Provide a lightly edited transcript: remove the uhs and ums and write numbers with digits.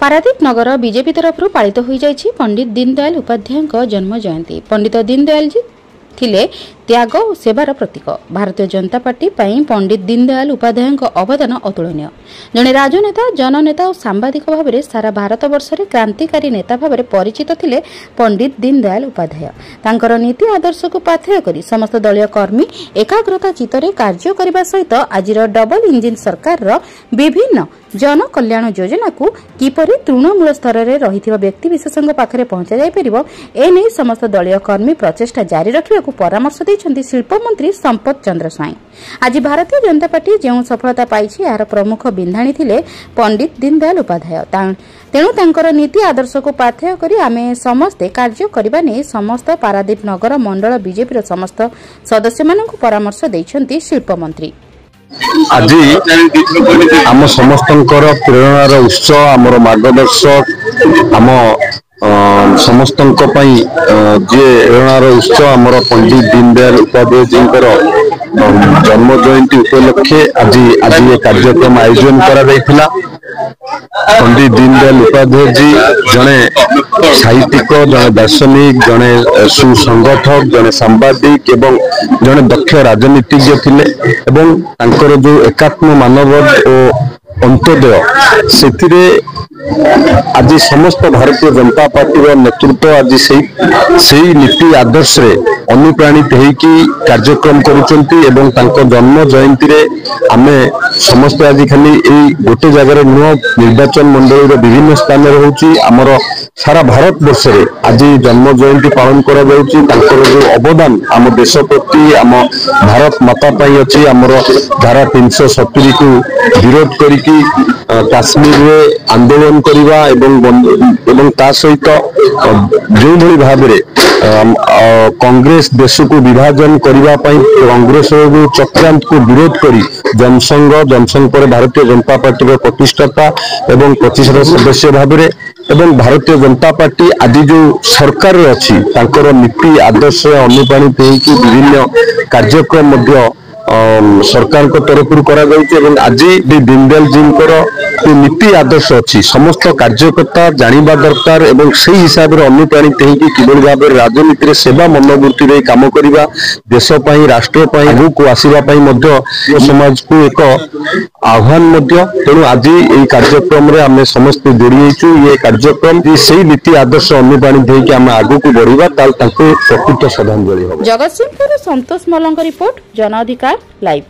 पारादीप नगर BJP तरफ पालित हो जाइछि पंडित दीनदयाल उपाध्याय जन्म जयंती। पंडित दीनदयाल जी थिले त्याग और सेवार प्रतीक। भारतीय जनता पार्टी पई पंडित दीनदयाल उपाध्याय अवदान अतुलनीय। जड़े राजनेता, जननेता और सांबादिक भाव में सारा भारत वर्ष में क्रांतिकारी नेता भाव में परिचित थिले पंडित दीनदयाल उपाध्याय। तांकर नीति आदर्श को पाथेय करी समस्त दलीय कर्मी एकाग्रता चित्तरे कार्य करने सहित आज डबल इंजिन सरकार विभिन्न जन कल्याण योजना को किपरि तृणमूल स्तर में रही व्यक्ति विशेषज्ञ पाखरे पहुंचा जाय परिबो एने समस्त दलीय कर्मी प्रचेष्टा जारी रखिबा को परामर्श दैछन्ति शिल्प मंत्री संपत चंद्र स्वाई। आज भारतीय जनता पार्टी जो सफलता पाइछि यार प्रमुख बिंधाणी थिले पंडित दीनदयाल उपाध्याय। तेणु तांकर नीति आदर्श को पाथेय करी आमे समस्ते कार्य करबा नै समस्त पारादीप नगर मंडल बीजेपी समस्त सदस्य मानक परामर्श दैछन्ति शिल्प मंत्री। आज आम समस्त प्रेरणार उत्स आमर मार्गदर्शक आम समस्त जे प्रेरणार उत्स आमर पंडित दीनदयाल उपाध्याय जी जन्म जयंती उपलक्षे आज ये कार्यक्रम आयोजन करा। पंडित दीनदयाल उपाध्याय जी जड़े साहित्यिक, जड़े दार्शनिक, जड़े सुसंगठक, जड़े सांबादिक एवं जड़े दक्ष राजनीतिज्ञ थिले एवं तांकर जो एकात्म मानववाद और अंत्योदय से आज समस्त भारतीय जनता पार्टी नेतृत्व आज से नीति आदर्श रे अनुप्राणित होगी कार्यक्रम करुचंती एवं तांको जन्म जयंती रे आमे समस्त आज खाली यही गोटे जगह नुआ निर्वाचन मंडल विभिन्न स्थान होची आमर सारा भारत वर्ष रे आज जन्म जयंती पालन करा जाउची। तांकर जो अवदान आम देश प्रति आम भारत माता पाई अछि आमर धारा 370 को विरोध करिकी काश्मीर रे आंदोलन करिवा एवं ता सहित जो भली भाव रे कांग्रेस देश को विभाजन करने कांग्रेस चक्रांत को विरोध करी जनसंघ पर भारतीय जनता पार्टी प्रतिष्ठाता एवं प्रतिष्ठित सदस्य भाव में एवं भारतीय जनता पार्टी आज जो सरकार अच्छी तांकर नीति आदर्श अनुप्राणित होगी विभिन्न कार्यक्रम सरकार तरफ आज दीनदयाल जी नीति आदर्श अच्छी समस्त कार्यकर्ता जानवा दरकार एवं से हिसाब से अनुप्राणित होगी किभली भाव में राजनीति सेवा मनोवृत्ति रे काम करवा देश राष्ट्र आगू को आसवा समाज को एक आह्वान। तेणु आज ये कार्यक्रम रे आम समस्त जोड़ी ये कार्यक्रम से नीति आदर्श अनुप्राणित होगी आम आगू को बढ़ा प्रकृत श्रद्धांजलि। जगतसिंहपुर संतोष मल्ल रिपोर्ट, जन अधिकार लाइव।